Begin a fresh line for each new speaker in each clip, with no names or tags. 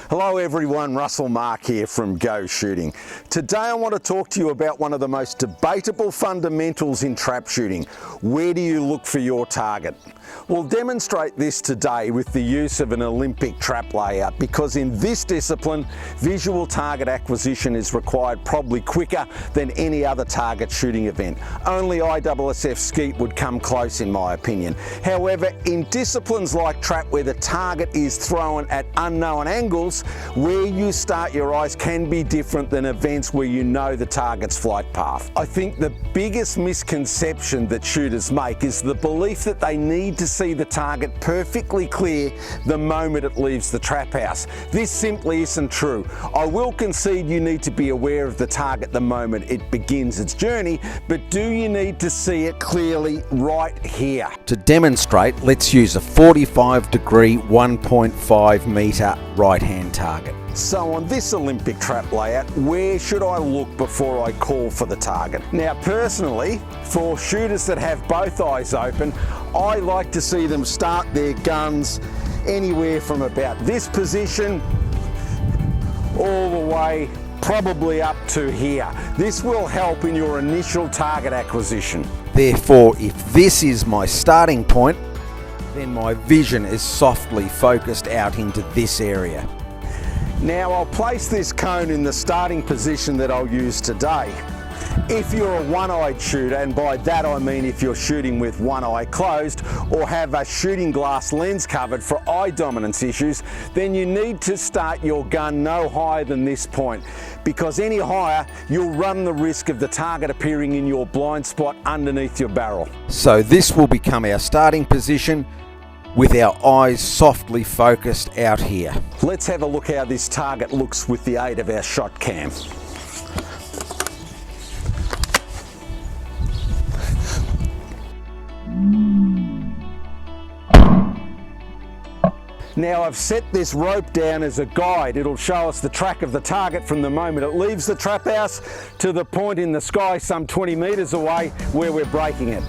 Hello everyone, Russell Mark here from Go Shooting. Today I want to talk to you about one of the most debatable fundamentals in trap shooting. Where do you look for your target? We'll demonstrate this today with the use of an Olympic trap layout, because in this discipline, visual target acquisition is required probably quicker than any other target shooting event. Only ISSF skeet would come close in my opinion. However, in disciplines like trap where the target is thrown at unknown angles, where you start your eyes can be different than events where you know the target's flight path. I think the biggest misconception that shooters make is the belief that they need to see the target perfectly clear the moment it leaves the trap house. This simply isn't true. I will concede you need to be aware of the target the moment it begins its journey, but do you need to see it clearly right here?
To demonstrate, let's use a 45-degree 1.5 metre right-hand target.
So on this Olympic trap layout, where should I look before I call for the target? Now personally, for shooters that have both eyes open, I like to see them start their guns anywhere from about this position all the way probably up to here. This will help in your initial target acquisition.
Therefore, if this is my starting point, then my vision is softly focused out into this area.
Now I'll place this cone in the starting position that I'll use today. If you're a one-eyed shooter, and by that I mean if you're shooting with one eye closed or have a shooting glass lens covered for eye dominance issues, then you need to start your gun no higher than this point, because any higher you'll run the risk of the target appearing in your blind spot underneath your barrel.
So this will become our starting position with our eyes softly focused out here.
Let's have a look how this target looks with the aid of our shot cam. Now I've set this rope down as a guide. It'll show us the track of the target from the moment it leaves the trap house to the point in the sky some 20 metres away where we're breaking it.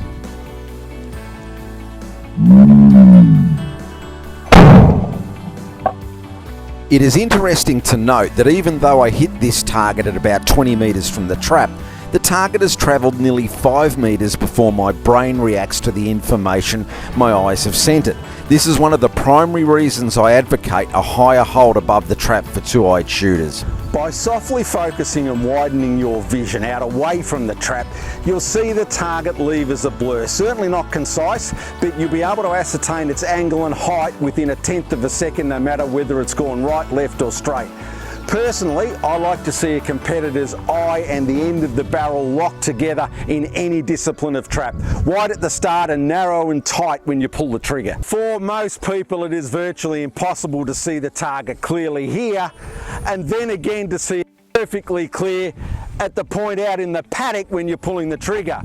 It is interesting to note that even though I hit this target at about 20 metres from the trap, the target has travelled nearly 5 metres before my brain reacts to the information my eyes have sent it. This is one of the primary reasons I advocate a higher hold above the trap for two-eyed shooters.
By softly focusing and widening your vision out away from the trap, you'll see the target leave as a blur. Certainly not concise, but you'll be able to ascertain its angle and height within 1/10 of a second, no matter whether it's gone right, left or straight. Personally, I like to see a competitor's eye and the end of the barrel locked together in any discipline of trap. Wide at the start and narrow and tight when you pull the trigger. For most people, it is virtually impossible to see the target clearly here, and then again to see it perfectly clear at the point out in the paddock when you're pulling the trigger.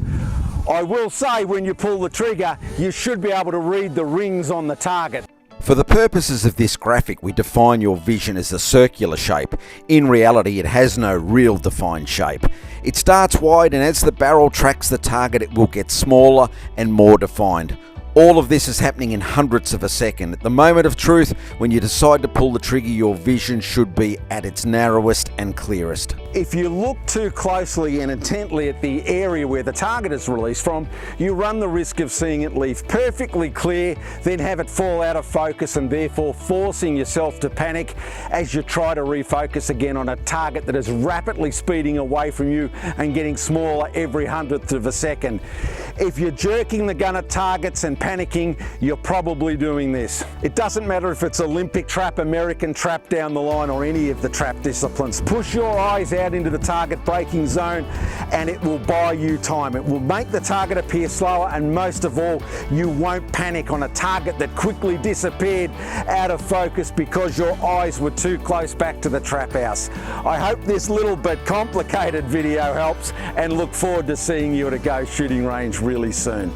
I will say, when you pull the trigger, you should be able to read the rings on the target.
For the purposes of this graphic, we define your vision as a circular shape. In reality, it has no real defined shape. It starts wide, and as the barrel tracks the target, it will get smaller and more defined. All of this is happening in hundredths of a second. At the moment of truth, when you decide to pull the trigger, your vision should be at its narrowest and clearest.
If you look too closely and intently at the area where the target is released from, you run the risk of seeing it leave perfectly clear, then have it fall out of focus, and therefore forcing yourself to panic as you try to refocus again on a target that is rapidly speeding away from you and getting smaller every 100th of a second. If you're jerking the gun at targets and panicking, you're probably doing this. It doesn't matter if it's Olympic trap, American trap down the line, or any of the trap disciplines. Push your eyes out into the target breaking zone and it will buy you time. It will make the target appear slower, and most of all, you won't panic on a target that quickly disappeared out of focus because your eyes were too close back to the trap house. I hope this little but complicated video helps, and look forward to seeing you at a Go Shooting range really soon.